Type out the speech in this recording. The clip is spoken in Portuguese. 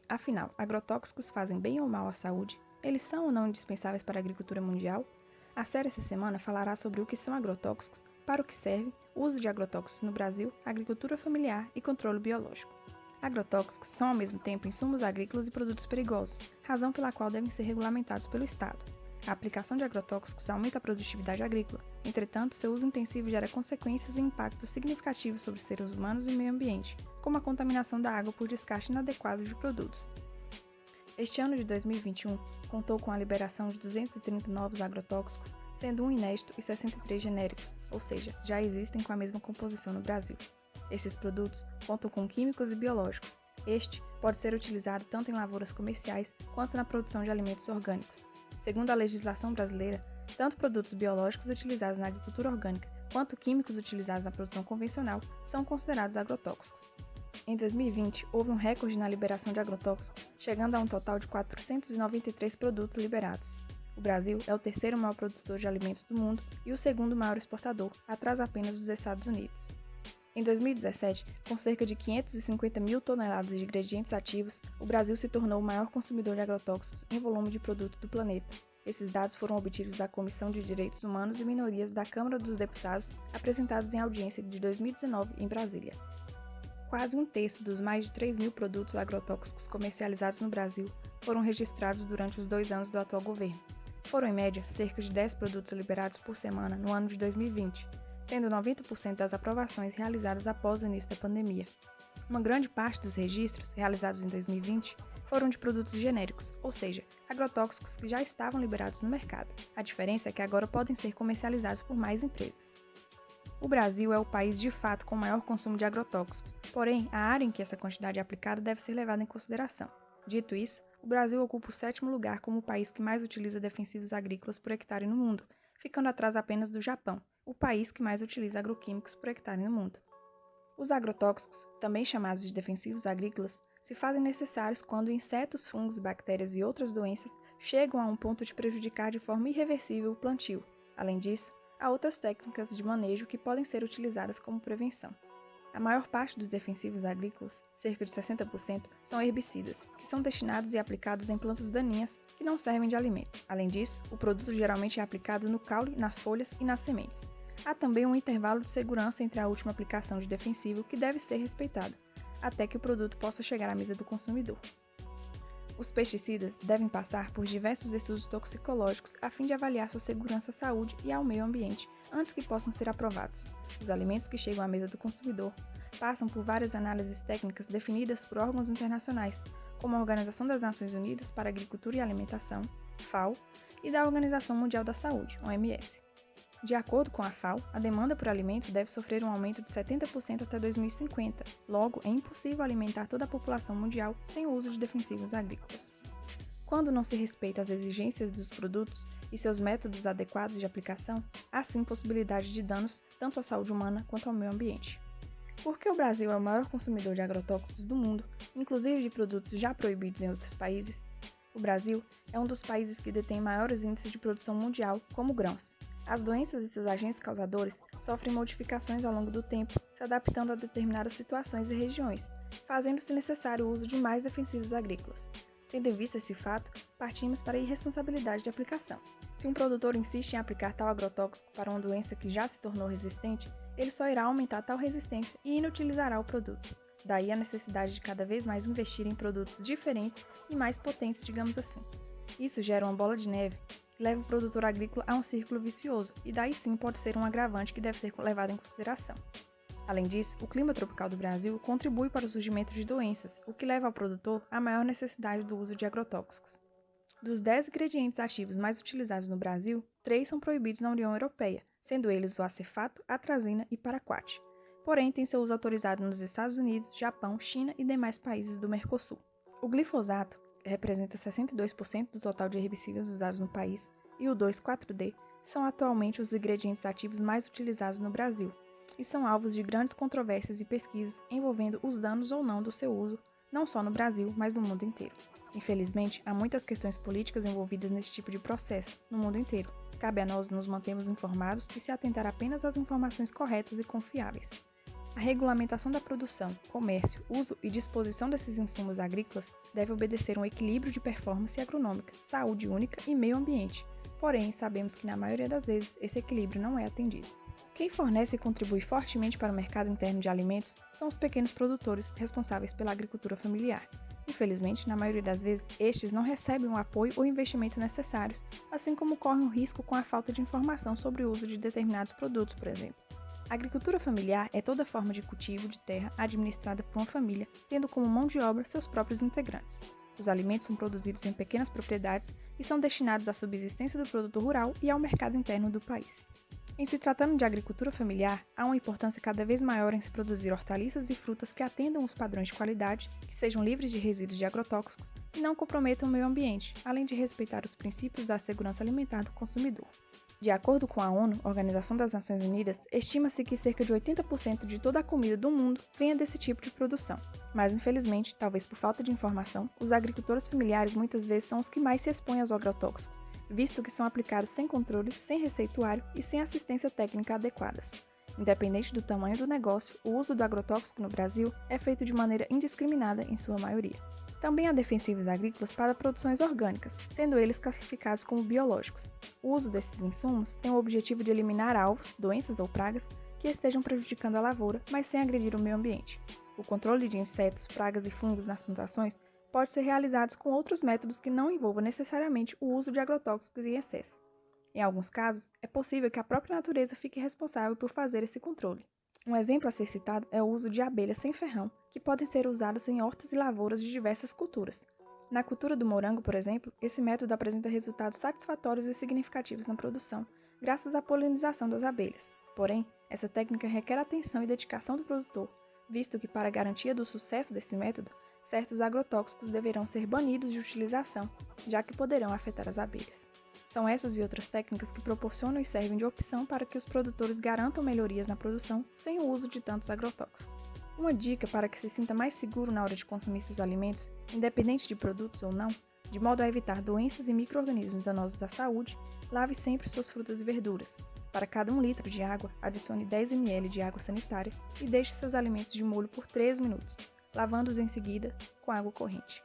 Afinal, agrotóxicos fazem bem ou mal à saúde? Eles são ou não indispensáveis para a agricultura mundial? A série essa semana falará sobre o que são agrotóxicos, para o que servem, o uso de agrotóxicos no Brasil, agricultura familiar e controle biológico. Agrotóxicos são ao mesmo tempo insumos agrícolas e produtos perigosos, razão pela qual devem ser regulamentados pelo Estado. A aplicação de agrotóxicos aumenta a produtividade agrícola, entretanto, seu uso intensivo gera consequências e impactos significativos sobre os seres humanos e o meio ambiente, como a contaminação da água por descarte inadequado de produtos. Este ano de 2021 contou com a liberação de 230 novos agrotóxicos, sendo um inédito e 63 genéricos, ou seja, já existem com a mesma composição no Brasil. Esses produtos contam com químicos e biológicos. Este pode ser utilizado tanto em lavouras comerciais quanto na produção de alimentos orgânicos. Segundo a legislação brasileira, tanto produtos biológicos utilizados na agricultura orgânica quanto químicos utilizados na produção convencional são considerados agrotóxicos. Em 2020, houve um recorde na liberação de agrotóxicos, chegando a um total de 493 produtos liberados. O Brasil é o terceiro maior produtor de alimentos do mundo e o segundo maior exportador, atrás apenas dos Estados Unidos. Em 2017, com cerca de 550 mil toneladas de ingredientes ativos, o Brasil se tornou o maior consumidor de agrotóxicos em volume de produto do planeta. Esses dados foram obtidos da Comissão de Direitos Humanos e Minorias da Câmara dos Deputados, apresentados em audiência de 2019 em Brasília. Quase um terço dos mais de 3 mil produtos agrotóxicos comercializados no Brasil foram registrados durante os 2 anos do atual governo. Foram, em média, cerca de 10 produtos liberados por semana no ano de 2020, sendo 90% das aprovações realizadas após o início da pandemia. Uma grande parte dos registros, realizados em 2020, foram de produtos genéricos, ou seja, agrotóxicos que já estavam liberados no mercado. A diferença é que agora podem ser comercializados por mais empresas. O Brasil é o país de fato com maior consumo de agrotóxicos, porém, a área em que essa quantidade é aplicada deve ser levada em consideração. Dito isso, o Brasil ocupa o 7º lugar como o país que mais utiliza defensivos agrícolas por hectare no mundo, ficando atrás apenas do Japão, o país que mais utiliza agroquímicos por hectare no mundo. Os agrotóxicos, também chamados de defensivos agrícolas, se fazem necessários quando insetos, fungos, bactérias e outras doenças chegam a um ponto de prejudicar de forma irreversível o plantio. Além disso, há outras técnicas de manejo que podem ser utilizadas como prevenção. A maior parte dos defensivos agrícolas, cerca de 60%, são herbicidas, que são destinados e aplicados em plantas daninhas que não servem de alimento. Além disso, o produto geralmente é aplicado no caule, nas folhas e nas sementes. Há também um intervalo de segurança entre a última aplicação de defensivo que deve ser respeitado, até que o produto possa chegar à mesa do consumidor. Os pesticidas devem passar por diversos estudos toxicológicos a fim de avaliar sua segurança à saúde e ao meio ambiente antes que possam ser aprovados. Os alimentos que chegam à mesa do consumidor passam por várias análises técnicas definidas por órgãos internacionais, como a Organização das Nações Unidas para a Agricultura e Alimentação, FAO, e da Organização Mundial da Saúde, OMS. De acordo com a FAO, a demanda por alimento deve sofrer um aumento de 70% até 2050. Logo, é impossível alimentar toda a população mundial sem o uso de defensivos agrícolas. Quando não se respeita as exigências dos produtos e seus métodos adequados de aplicação, há sim possibilidade de danos tanto à saúde humana quanto ao meio ambiente. Porque o Brasil é o maior consumidor de agrotóxicos do mundo, inclusive de produtos já proibidos em outros países, o Brasil é um dos países que detém maiores índices de produção mundial, como grãos. As doenças e seus agentes causadores sofrem modificações ao longo do tempo, se adaptando a determinadas situações e regiões, fazendo-se necessário o uso de mais defensivos agrícolas. Tendo em vista esse fato, partimos para a irresponsabilidade de aplicação. Se um produtor insiste em aplicar tal agrotóxico para uma doença que já se tornou resistente, ele só irá aumentar tal resistência e inutilizará o produto. Daí a necessidade de cada vez mais investir em produtos diferentes e mais potentes, digamos assim. Isso gera uma bola de neve que leva o produtor agrícola a um círculo vicioso, e daí sim pode ser um agravante que deve ser levado em consideração. Além disso, o clima tropical do Brasil contribui para o surgimento de doenças, o que leva ao produtor à maior necessidade do uso de agrotóxicos. Dos 10 ingredientes ativos mais utilizados no Brasil, 3 são proibidos na União Europeia, sendo eles o acefato, atrazina e paraquat. Porém, tem seu uso autorizado nos Estados Unidos, Japão, China e demais países do Mercosul. O glifosato representa 62% do total de herbicidas usados no país, e o 2,4-D são atualmente os ingredientes ativos mais utilizados no Brasil, e são alvos de grandes controvérsias e pesquisas envolvendo os danos ou não do seu uso, não só no Brasil, mas no mundo inteiro. Infelizmente, há muitas questões políticas envolvidas nesse tipo de processo, no mundo inteiro. Cabe a nós nos mantermos informados e se atentar apenas às informações corretas e confiáveis. A regulamentação da produção, comércio, uso e disposição desses insumos agrícolas deve obedecer um equilíbrio de performance agronômica, saúde única e meio ambiente. Porém, sabemos que na maioria das vezes esse equilíbrio não é atendido. Quem fornece e contribui fortemente para o mercado interno de alimentos são os pequenos produtores responsáveis pela agricultura familiar. Infelizmente, na maioria das vezes, estes não recebem o apoio ou investimento necessários, assim como correm um risco com a falta de informação sobre o uso de determinados produtos, por exemplo. A agricultura familiar é toda forma de cultivo de terra administrada por uma família, tendo como mão de obra seus próprios integrantes. Os alimentos são produzidos em pequenas propriedades e são destinados à subsistência do produtor rural e ao mercado interno do país. Em se tratando de agricultura familiar, há uma importância cada vez maior em se produzir hortaliças e frutas que atendam os padrões de qualidade, que sejam livres de resíduos de agrotóxicos e não comprometam o meio ambiente, além de respeitar os princípios da segurança alimentar do consumidor. De acordo com a ONU, Organização das Nações Unidas, estima-se que cerca de 80% de toda a comida do mundo venha desse tipo de produção. Mas, infelizmente, talvez por falta de informação, os agricultores familiares muitas vezes são os que mais se expõem aos agrotóxicos, visto que são aplicados sem controle, sem receituário e sem assistência técnica adequadas. Independente do tamanho do negócio, o uso do agrotóxico no Brasil é feito de maneira indiscriminada em sua maioria. Também há defensivos agrícolas para produções orgânicas, sendo eles classificados como biológicos. O uso desses insumos tem o objetivo de eliminar alvos, doenças ou pragas que estejam prejudicando a lavoura, mas sem agredir o meio ambiente. O controle de insetos, pragas e fungos nas plantações pode ser realizado com outros métodos que não envolvam necessariamente o uso de agrotóxicos em excesso. Em alguns casos, é possível que a própria natureza fique responsável por fazer esse controle. Um exemplo a ser citado é o uso de abelhas sem ferrão, que podem ser usadas em hortas e lavouras de diversas culturas. Na cultura do morango, por exemplo, esse método apresenta resultados satisfatórios e significativos na produção, graças à polinização das abelhas. Porém, essa técnica requer atenção e dedicação do produtor, visto que, para a garantia do sucesso desse método, certos agrotóxicos deverão ser banidos de utilização, já que poderão afetar as abelhas. São essas e outras técnicas que proporcionam e servem de opção para que os produtores garantam melhorias na produção sem o uso de tantos agrotóxicos. Uma dica para que se sinta mais seguro na hora de consumir seus alimentos, independente de produtos ou não, de modo a evitar doenças e micro-organismos danosos à saúde, lave sempre suas frutas e verduras. Para cada 1 litro de água, adicione 10 ml de água sanitária e deixe seus alimentos de molho por 3 minutos, lavando-os em seguida com água corrente.